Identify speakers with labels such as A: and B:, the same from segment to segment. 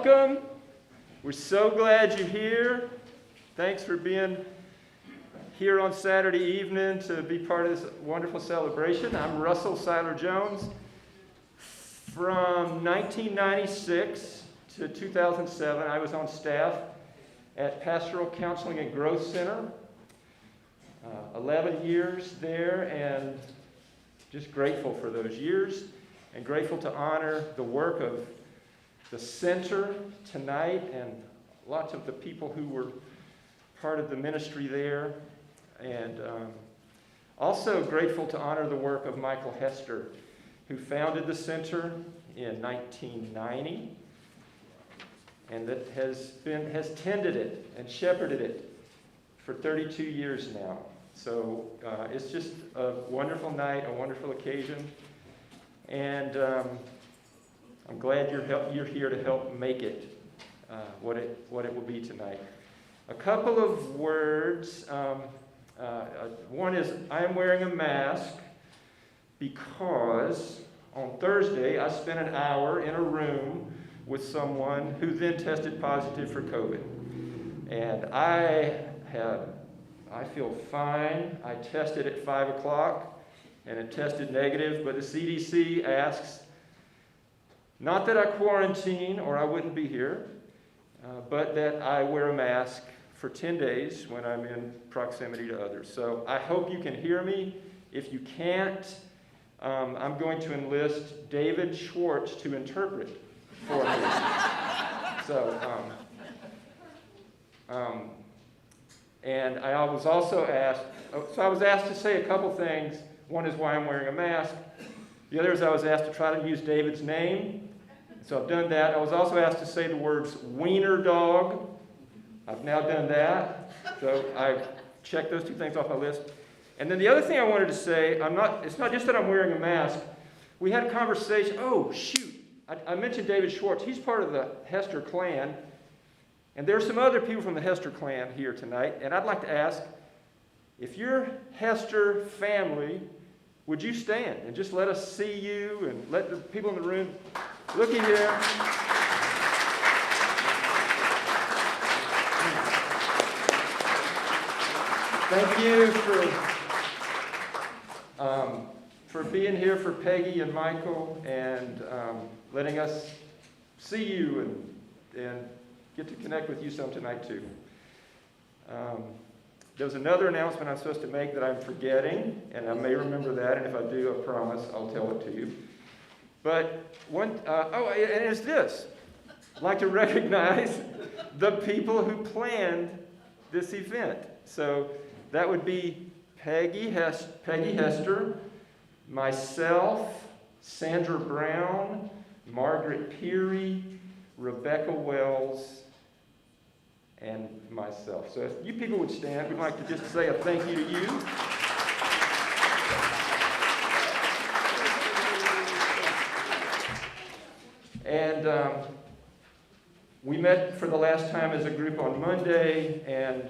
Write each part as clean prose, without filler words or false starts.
A: welcome. We're so glad you're here. Thanks for being here on Saturday evening to be part of this wonderful celebration. I'm Russell Seiler-Jones. From 1996 to 2007, I was on staff at Pastoral Counseling and Growth Center. 11 years there, and just grateful for those years, and grateful to honor the work of the center tonight and lots of the people who were part of the ministry there. And also grateful to honor the work of Michael Hester, who founded the center in 1990 and that has tended it and shepherded it for 32 years now. So it's just a wonderful night, a wonderful occasion, and I'm glad you're here to help make it what it will be tonight. A couple of words. One is I am wearing a mask because on Thursday I spent an hour in a room with someone who then tested positive for COVID, and I feel fine. I tested at 5 o'clock, and it tested negative, but the CDC asks, not that I quarantine or I wouldn't be here, but that I wear a mask for 10 days when I'm in proximity to others. So I hope you can hear me. If you can't, I'm going to enlist David Schwartz to interpret for me. And I was also asked, I was asked to say a couple things. One is why I'm wearing a mask. The other is I was asked to try to use David's name. So I've done that. I was also asked to say the words wiener dog. I've now done that. So I've checked those two things off my list. And then the other thing I wanted to say, it's not just that I'm wearing a mask. We had a conversation. Oh, shoot. I mentioned David Schwartz. He's part of the Hester clan. And there are some other people from the Hester clan here tonight, and I'd like to ask, if you're Hester family, would you stand and just let us see you and let the people in the room look at you. Thank you for being here, for Peggy and Michael, and letting us see you and get to connect with you some tonight too. There's another announcement I'm supposed to make that I'm forgetting, and I may remember that, and if I do, I promise I'll tell it to you. But and it's this. I'd like to recognize the people who planned this event. So that would be Peggy Hester, myself, Sandra Brown, Margaret Peary, Rebecca Wells, and myself. So if you people would stand, we'd like to just say a thank you to you. And we met for the last time as a group on Monday, and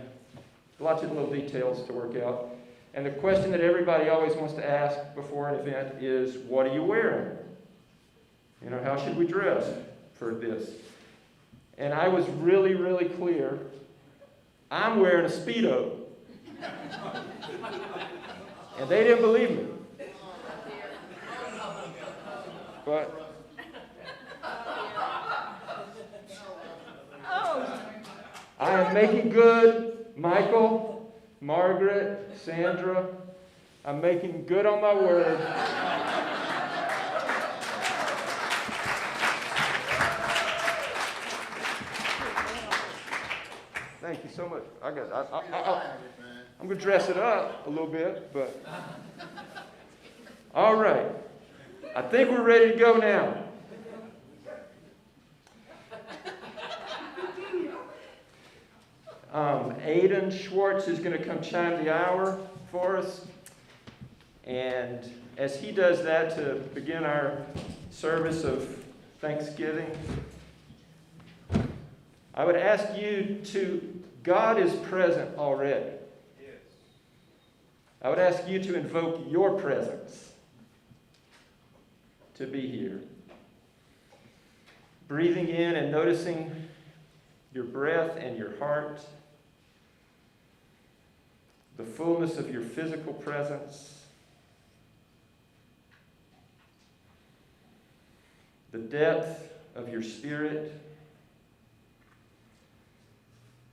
A: lots of little details to work out. And the question that everybody always wants to ask before an event is, what are you wearing? You know, how should we dress for this? And I was really, really clear. I'm wearing a Speedo. And they didn't believe me. But I am making good, Michael, Margaret, Sandra. I'm making good on my word. Thank you so much. I'm going to dress it up a little bit, but all right. I think we're ready to go now. Aidan Schwartz is going to come chime the hour for us. And as he does that to begin our service of Thanksgiving, I would ask you God is present already. Yes. I would ask you to invoke your presence to be here. breathing in and noticing your breath and your heart, the fullness of your physical presence, the depth of your spirit,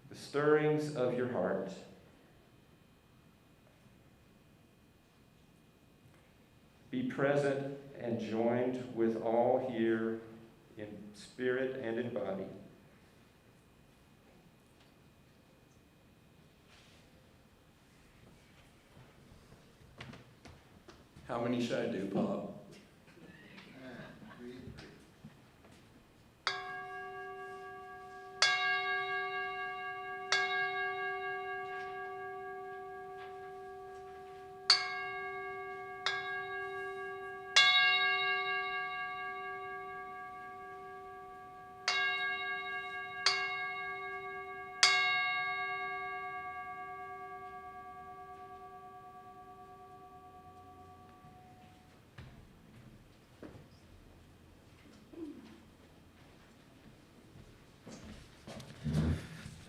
A: the stirrings of your heart. Be present and joined with all here in spirit and in body.
B: How many should I do, Pop?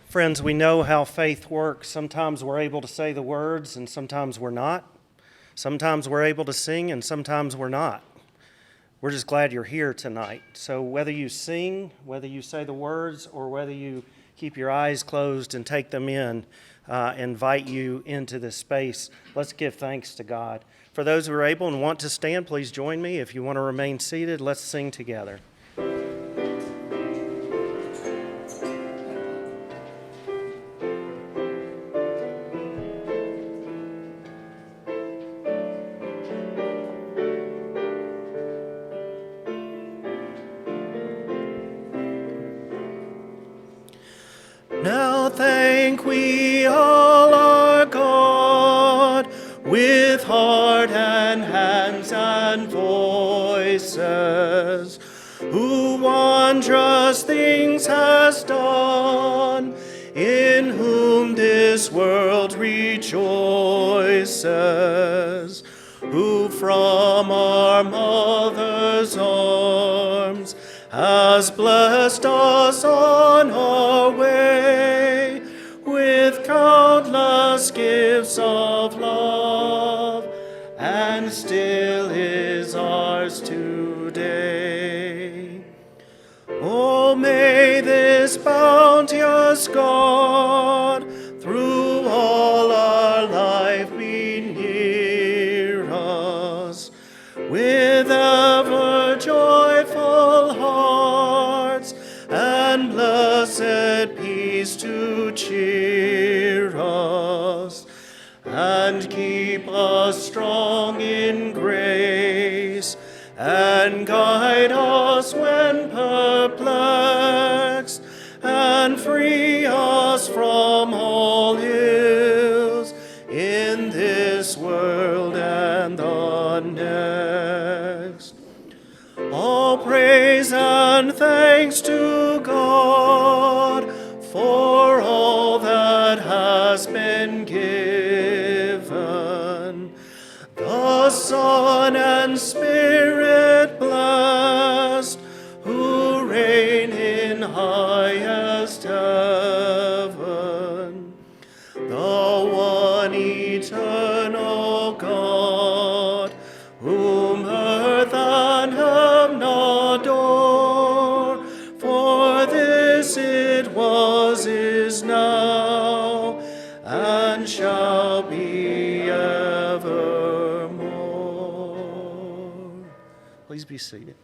C: Friends, we know how faith works. Sometimes we're able to say the words and sometimes we're not. Sometimes we're able to sing and sometimes we're not. We're just glad you're here tonight. So whether you sing, whether you say the words, or whether you keep your eyes closed and take them in, invite you into this space, let's give thanks to God. For those who are able and want to stand, please join me. If you want to remain seated, let's sing together. Now thank we all our God with heart and hands and voices, who wondrous things has done, in whom this world rejoices, who from our mother's arms has blessed us on our way with countless gifts of love, and still is ours today. Oh, may this bounteous God through all our life be near us, with ever joyful hearts and blessed peace to cheer us, and keep us strong in grace, and guide us when perplexed, and free us from all ills in this world and the next. All praise and thanks to God for all that has been given. The Son and Spirit blessed, who reign in highest heaven. The one eternal God, whom earth and heaven adore, for this it was, is now, and shall be evermore. Please be seated.